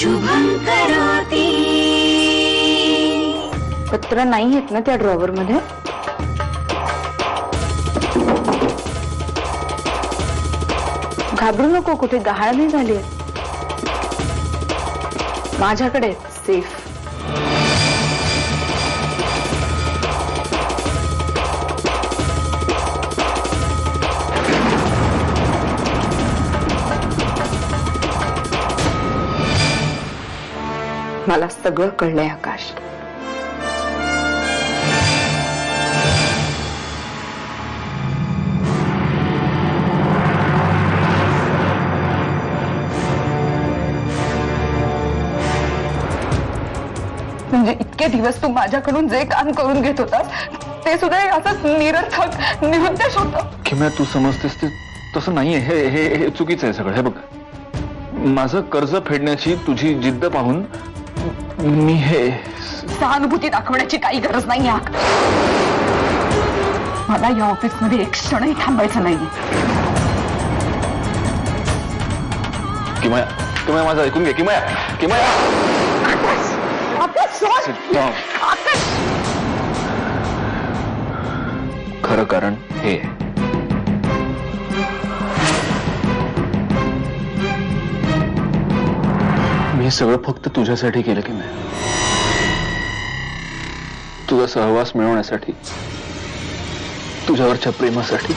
शुभं करोति। पत्र नाही आहेत ना त्या ड्रॉवर मध्ये? घाबरू नको, कुठे गहाळ नाही झाली, माझ्याकडे सेफ. मला सगळं कळलंय आकाश. म्हणजे इतके दिवस तू माझ्याकडून जे काम करून घेत होतास ते सुद्धा असंच निरर्थक निरुद्देश होतं. किंवा तू समजतेस ते तसं नाहीये. हे हे हे चुकीचं आहे सगळं. हे बघ, माझं कर्ज फेडण्याची तुझी जिद्द पाहून मी हे सहानुभूती दाखवण्याची काही गरज नाही. मला या ऑफिसमध्ये एक क्षणही थांबायचं नाही. किमया, किमया माझं ऐकून घे. किमया, किमया. खरं कारण हे मी सगळं फक्त तुझ्यासाठी केलं की नाही, तुझा सहवास मिळवण्यासाठी, तुझ्यावरच्या प्रेमासाठी.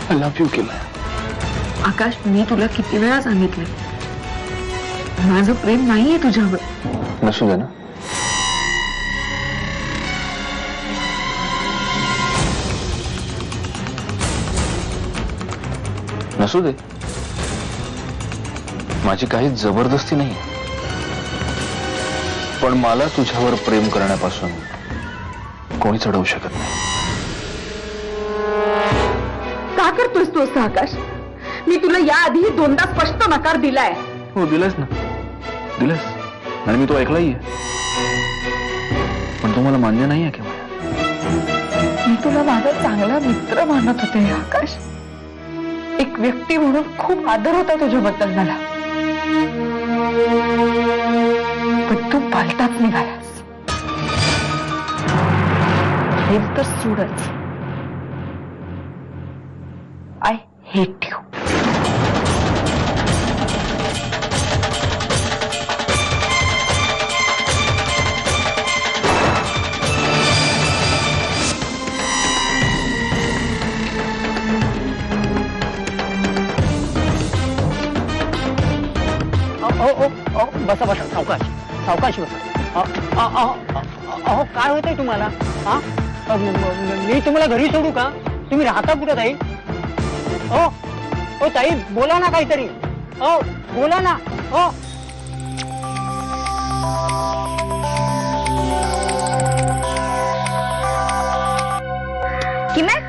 आय लव्ह यू किमया. आकाश, मी तुला किती वेळा सांगितलं माझं प्रेम नाहीये तुझ्यावर. नसू दे ना. नसू दे. माझी काही जबरदस्ती नाही, पण मला तुझ्यावर प्रेम करण्यापासून कोणी चढवू शकत नाही. का करतोस तू असं आकाश? मी तुला याआधी दोनदा स्पष्ट नकार दिलाय. हो, दिलंस ना, दिलंस. आणि मी तो ऐकलाही आहे, पण तुम्हाला मान्य नाही आहे किंवा? मी तुला माझा चांगला मित्र मानत होते आकाश. एक व्यक्ती म्हणून खूप आदर होता तुझ्याबद्दल मला, पण तू पालटाच निघालास. हे तर सोडच. I hate you. बसा बसा, सावकाश सावकाश बसा. अहो काय होतंय तुम्हाला? हा, मी तुम्हाला घरी सोडू का? तुम्ही राहता कुठं ताई? ओ ताई, बोला ना काहीतरी. बोला ना.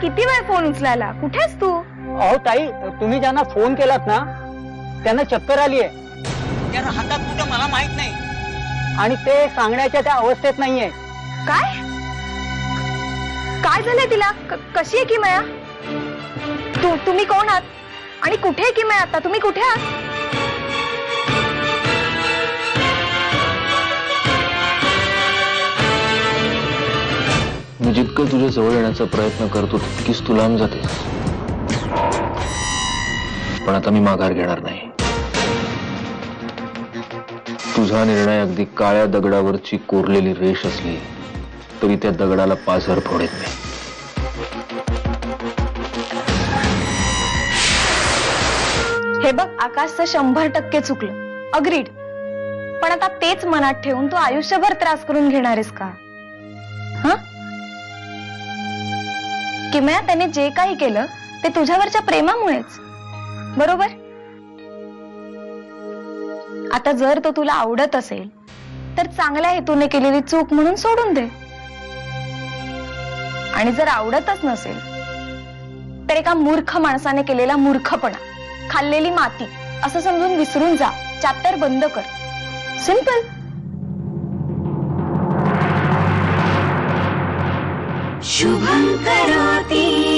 किती वेळ फोन उचलायला? कुठेस तू? अहो ताई, तुम्ही ज्यांना फोन केलात ना त्यांना चक्कर आली आहे. त्यांना हातात कुठं मला माहित नाही, आणि ते सांगण्याच्या त्या अवस्थेत नाहीये. काय काय झालंय तिला? कशी आहे किमया? तुम्ही कोण आहात आणि कुठे आहे किमया आता? तुम्ही कुठे आहात? मी जितकं तुझ्या जवळ येण्याचा प्रयत्न करतो तितकीच तू लांब जातेस. पण आता मी माघार घेणार नाही. तुझा निर्णय अगदी काळ्या दगडावरची कोरलेली रेष असली तरी त्या दगडाला पाझर फोडेत नाही. हे बघ, आकाशचं 100% चुकलं, अग्रीड. पण आता तेच मनात ठेवून तू आयुष्यभर त्रास करून घेणार आहेस का? किमया, त्याने जे काही केलं ते तुझ्यावरच्या प्रेमामुळेच, बरोबर? आता जर तो तुला आवडत असेल तर चांगल्या हेतूने केलेली चूक म्हणून सोडून दे, आणि जर आवडतच नसेल तर एका मूर्ख माणसाने केलेला मूर्खपणा, खाल्लेली माती असं समजून विसरून जा. चॅप्टर बंद कर. सिंपल. शुभं करोति।